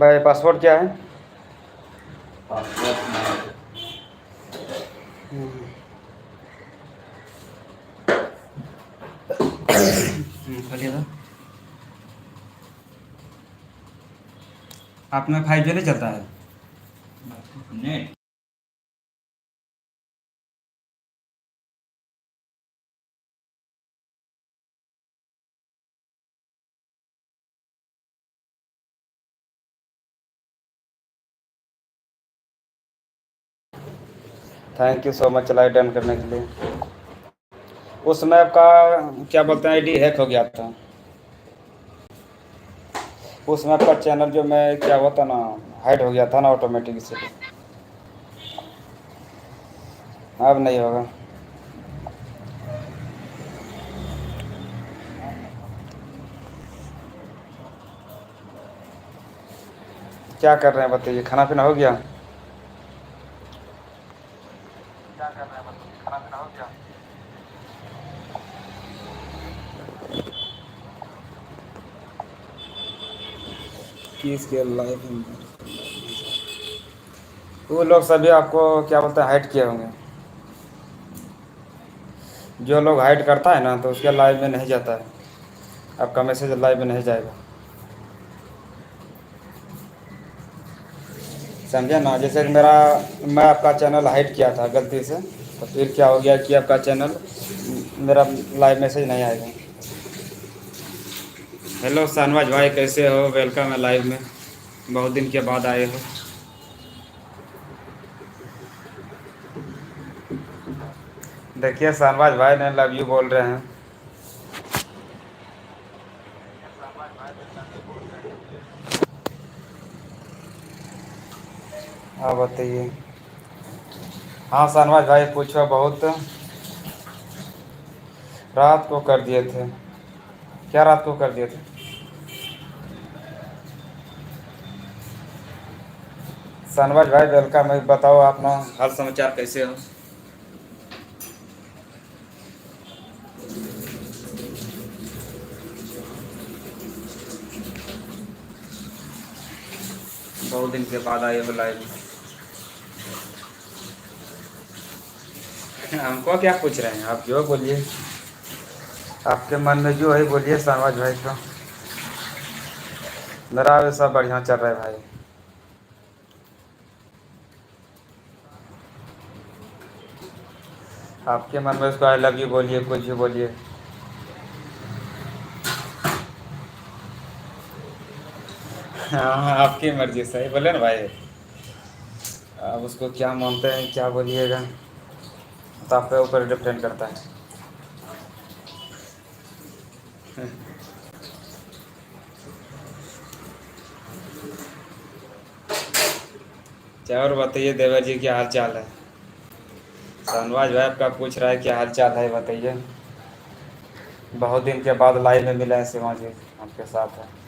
भाई पासवर्ड क्या है? पासवर्ड खोलिए तो। आप में 5G नहीं चलता है? Net. Thank you so much like done करने के लिए। उस समय आपका क्या बोलते हैं आईडी हैक हो गया था। उस समय आपका चैनल जो मैं क्या हुआ था ना, हाइड हो गया था ना ऑटोमेटिक, इसलिए अब नहीं होगा। क्या कर रहे हैं बताइए, खाना पीना हो गया? क्या कर रहे हैं बताइए, खाना पीना हो गया? किसके लाइव में वो लोग सभी आपको क्या बोलते हैं हाइड किए होंगे। जो लोग हाइड करता है ना तो उसके लाइव में नहीं जाता है, आपका मैसेज लाइव में नहीं जाएगा, समझे ना। जैसे कि मैं आपका चैनल हाइड किया था गलती से, तो फिर क्या हो गया कि आपका चैनल मेरा लाइव मैसेज नहीं आएगा। हेलो शाहनवाज भाई, कैसे हो? वेलकम है लाइव में, बहुत दिन के बाद आए हो। देखिए शाहनवाज भाई ने लव यू बोल रहे हैं। हाँ बताइए। हाँ शाहनवाज भाई पूछो, बहुत रात को कर दिए थे। क्या रात को कर दिए थे? शाहनवाज भाई वेलकम है, बताओ अपना हाल समाचार कैसे हो? बहुत दिन के बाद आए हो लाइव में। हमको क्या पूछ रहे हैं, आप जो बोलिए, आपके मन में जो है बोलिए शाहनवाज भाई को। मेरा भी सब बढ़िया चल रहा है भाई। आपके मन में उसको आई लव यू बोलिए, कुछ भी बोलिए। हाँ आपकी मर्जी, सही बोले ना भाई। अब उसको क्या मानते हैं क्या बोलिएगा, तो आप पे ऊपर डिपेंड करता है। क्या और बताइए देवर जी, क्या हाल चाल है? शाहनवाज भाई आपका पूछ रहा है क्या हाल चाल है, बताइए। बहुत दिन के बाद लाइव में मिले हैं शिवा जी, आपके साथ है।